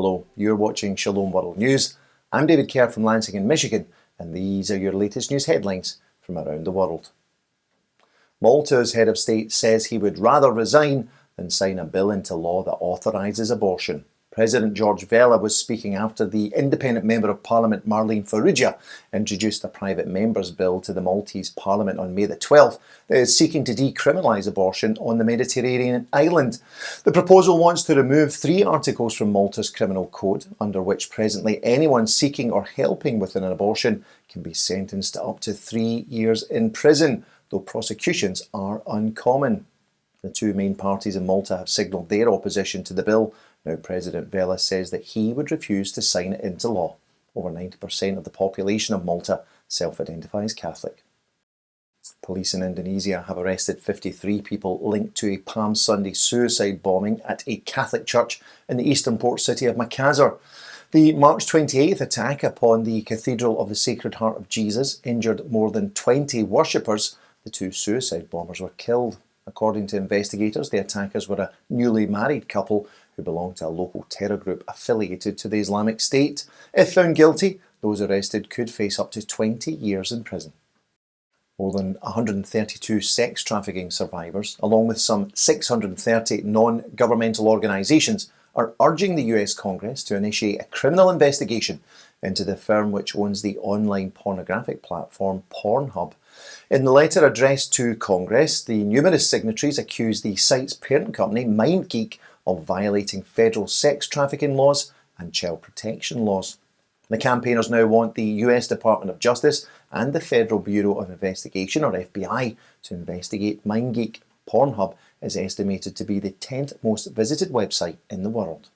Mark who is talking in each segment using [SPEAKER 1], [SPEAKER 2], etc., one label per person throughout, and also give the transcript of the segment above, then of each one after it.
[SPEAKER 1] Hello, you're watching Shalom World News. I'm David Kerr from Lansing in Michigan, and these are your latest news headlines from around the world. Malta's head of state says he would rather resign than sign a bill into law that authorises abortion. President George Vella was speaking after the independent member of parliament Marlene Farrugia introduced a private member's bill to the Maltese parliament on May the 12th that is seeking to decriminalize abortion on the Mediterranean island. The proposal wants to remove 3 articles from Malta's criminal code, under which presently anyone seeking or helping with an abortion can be sentenced to up to 3 years in prison, though prosecutions are uncommon. The 2 main parties in Malta have signalled their opposition to the bill. Now, President Vella says that he would refuse to sign it into law. Over 90% of the population of Malta self-identifies Catholic. Police in Indonesia have arrested 53 people linked to a Palm Sunday suicide bombing at a Catholic church in the eastern port city of Makassar. The March 28th attack upon the Cathedral of the Sacred Heart of Jesus injured more than 20 worshippers. The 2 suicide bombers were killed. According to investigators, the attackers were a newly married couple who belonged to a local terror group affiliated to the Islamic State. If found guilty, those arrested could face up to 20 years in prison. More than 132 sex trafficking survivors, along with some 630 non-governmental organisations, are urging the US Congress to initiate a criminal investigation into the firm which owns the online pornographic platform Pornhub. In the letter addressed to Congress, the numerous signatories accuse the site's parent company, MindGeek, of violating federal sex trafficking laws and child protection laws. The campaigners now want the US Department of Justice and the Federal Bureau of Investigation, or FBI, to investigate MindGeek. Pornhub is estimated to be the 10th most visited website in the world.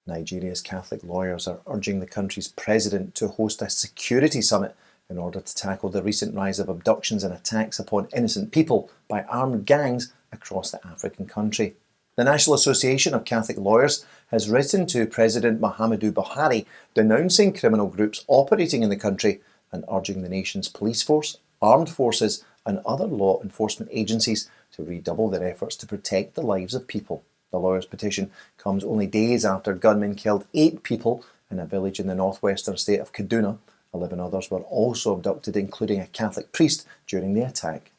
[SPEAKER 1] Nigeria's Catholic lawyers are urging the country's president to host a security summit in order to tackle the recent rise of abductions and attacks upon innocent people by armed gangs across the African country. The National Association of Catholic Lawyers has written to President Muhammadu Buhari denouncing criminal groups operating in the country and urging the nation's police force, armed forces and other law enforcement agencies to redouble their efforts to protect the lives of people. The lawyers' petition comes only days after gunmen killed 8 people in a village in the northwestern state of Kaduna. 11 others were also abducted, including a Catholic priest, during the attack.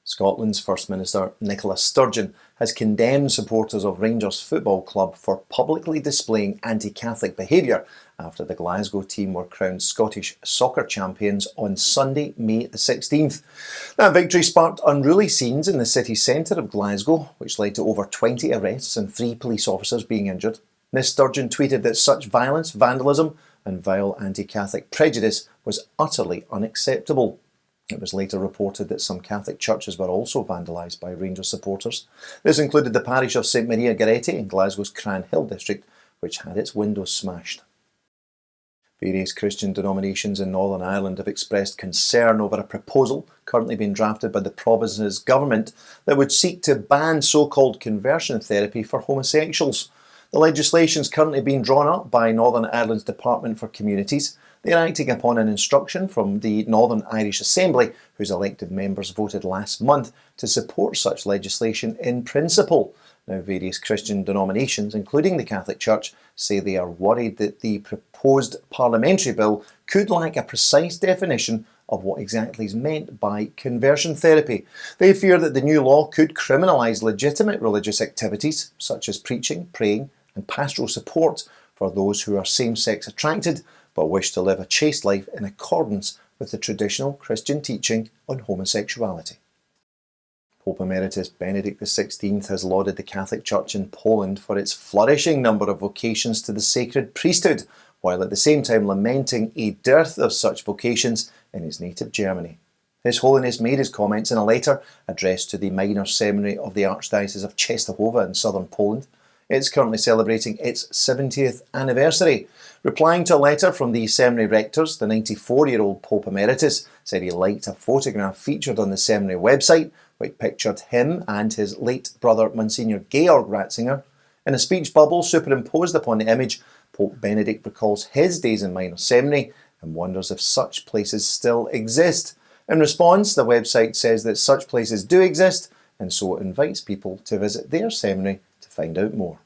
[SPEAKER 1] Scotland's First Minister Nicola Sturgeon has condemned supporters of Rangers Football Club for publicly displaying anti-Catholic behaviour after the Glasgow team were crowned Scottish soccer champions on Sunday, May the 16th. That victory sparked unruly scenes in the city centre of Glasgow, which led to over 20 arrests and 3 police officers being injured. Ms Sturgeon tweeted that such violence, vandalism and vile anti-Catholic prejudice was utterly unacceptable. It was later reported that some Catholic churches were also vandalised by Rangers supporters. This included the parish of St Maria Goretti in Glasgow's Cran Hill district, which had its windows smashed. Various Christian denominations in Northern Ireland have expressed concern over a proposal currently being drafted by the province's government that would seek to ban so-called conversion therapy for homosexuals. The legislation is currently being drawn up by Northern Ireland's Department for Communities. They are acting upon an instruction from the Northern Irish Assembly, whose elected members voted last month to support such legislation in principle. Now, various Christian denominations, including the Catholic Church, say they are worried that the proposed parliamentary bill could lack a precise definition of what exactly is meant by conversion therapy. They fear that the new law could criminalise legitimate religious activities, such as preaching, praying and pastoral support for those who are same-sex attracted but wish to live a chaste life in accordance with the traditional Christian teaching on homosexuality. Pope Emeritus Benedict XVI has lauded the Catholic Church in Poland for its flourishing number of vocations to the sacred priesthood, while at the same time lamenting a dearth of such vocations in his native Germany. His Holiness made his comments in a letter addressed to the Minor Seminary of the Archdiocese of Częstochowa in southern Poland. It's currently celebrating its 70th anniversary. Replying to a letter from the seminary rectors, the 94-year-old Pope Emeritus said he liked a photograph featured on the seminary website which pictured him and his late brother Monsignor Georg Ratzinger. In a speech bubble superimposed upon the image, Pope Benedict recalls his days in minor seminary and wonders if such places still exist. In response, the website says that such places do exist, and so it invites people to visit their seminary to find out more.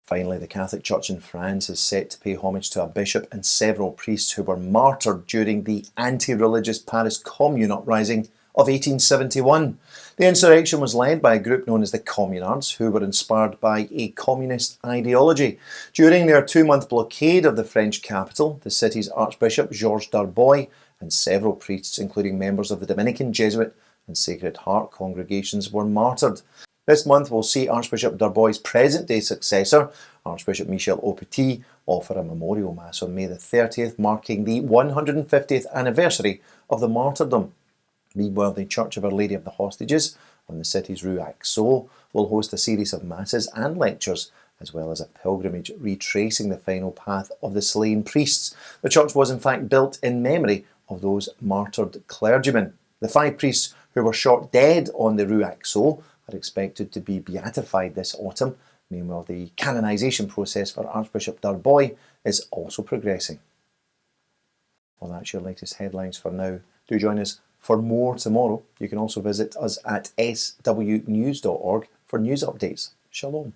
[SPEAKER 1] Finally, the Catholic Church in France is set to pay homage to a bishop and several priests who were martyred during the anti-religious Paris Commune uprising of 1871. The insurrection was led by a group known as the Communards, who were inspired by a communist ideology. During their 2-month blockade of the French capital, the city's Archbishop George Darboy and several priests, including members of the Dominican, Jesuit and Sacred Heart congregations, were martyred. This month will see Archbishop Darboy's present-day successor, Archbishop Michel Aupetit, offer a memorial mass on May the 30th, marking the 150th anniversary of the martyrdom. Meanwhile, the Church of Our Lady of the Hostages on the city's Rue Axo will host a series of masses and lectures, as well as a pilgrimage retracing the final path of the slain priests. The church was in fact built in memory of those martyred clergymen. The 5 priests who were shot dead on the Rue Axo are expected to be beatified this autumn. Meanwhile, the canonisation process for Archbishop Darboy is also progressing. Well, that's your latest headlines for now. Do join us for more tomorrow. You can also visit us at swnews.org for news updates. Shalom.